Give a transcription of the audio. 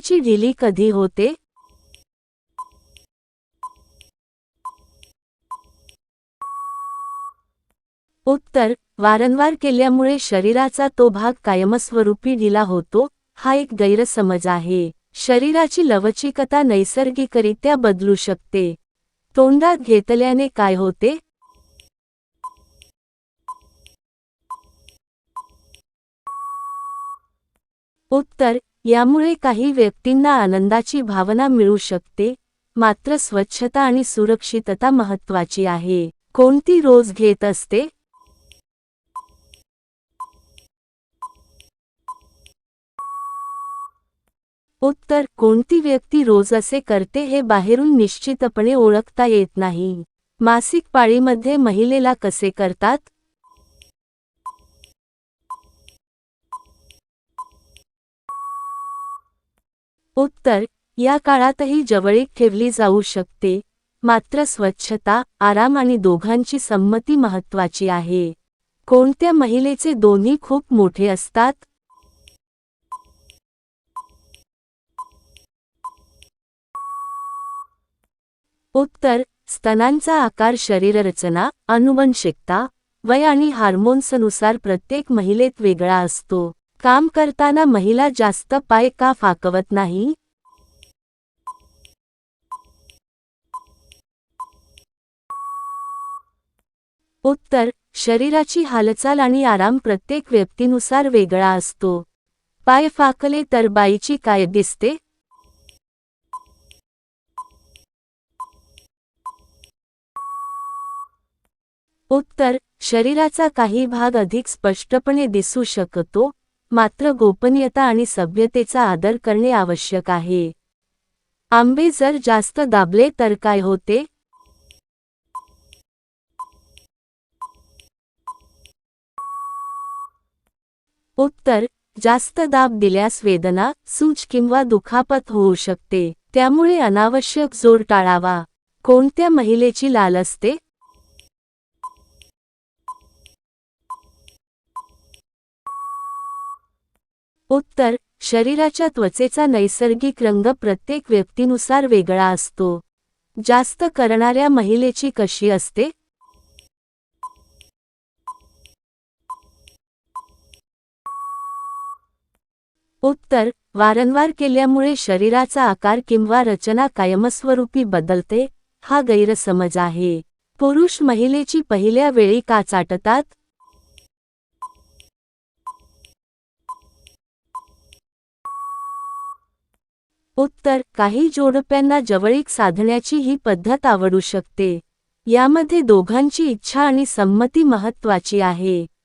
शरीराची ढिली कधी होते? उत्तर: वारंवार केल्यामुळे शरीराचा तो भाग कायमस्वरूपी ढिला होतो, हा एक गैरसमज आहे. शरीराची लवचिकता नैसर्गिकरित्या बदलू शकते. तोंडात घेतल्याने काय होते? उत्तर: यामुळे काही व्यक्तींना आनंदाची भावना मिळू शकते, मात्र स्वच्छता आणि सुरक्षितता महत्त्वाची आहे. कोणती रोज घेत असते? उत्तर: कोणती व्यक्ती रोज असे करते हे बाहेरून निश्चितपणे ओळखता येत नाही. मासिक पाळीमध्ये महिलेला कसे करतात? उत्तर: या काळातही जवळीक ठेवली जाऊ शकते, मात्र स्वच्छता, आराम आणि दोघांची संमती महत्त्वाची आहे. कोणत्या महिलेचे दोन्ही खूप मोठे असतात? उत्तर: स्तनांचा आकार शरीररचना, आनुवंशिकता, वय आणि हार्मोन्सनुसार प्रत्येक महिलेत वेगळा असतो. काम करताना महिला जास्त पाय का फाकवत नाही? उत्तर: शरीराची हालचाल आणि आराम प्रत्येक व्यक्तीनुसार वेगळा असतो. पाय फाकले तर बाईची काय दिसते? उत्तर: शरीराचा काही भाग अधिक स्पष्टपणे दिसू शकतो, मात्र गोपनीयता आणि सभ्यतेचा आदर करणे आवश्यक आहे. आंबे जर जास्त दाबले तर काय होते? उत्तर: जास्त दाब दिल्यास वेदना, सूज किंवा दुखापत होऊ शकते. त्यामुळे अनावश्यक जोर टाळावा. कोणत्या महिलेची लाल असते? उत्तर: शरीराच्या त्वचेचा नैसर्गिक रंग प्रत्येक व्यक्तीनुसार वेगळा असतो. जास्त करणाऱ्या महिलेची कशी असते? उत्तर: वारंवार केल्यामुळे शरीराचा आकार किंवा रचना कायमस्वरूपी बदलते, हा गैरसमज आहे. पुरुष महिलेची पहिल्या वेळी का चाटतात? उत्तर: काही जोडप्यांना जवळीक साधण्याची ही पद्धत आवडू शकते. यामध्ये दोघांची इच्छा आणि संमती महत्त्वाची आहे.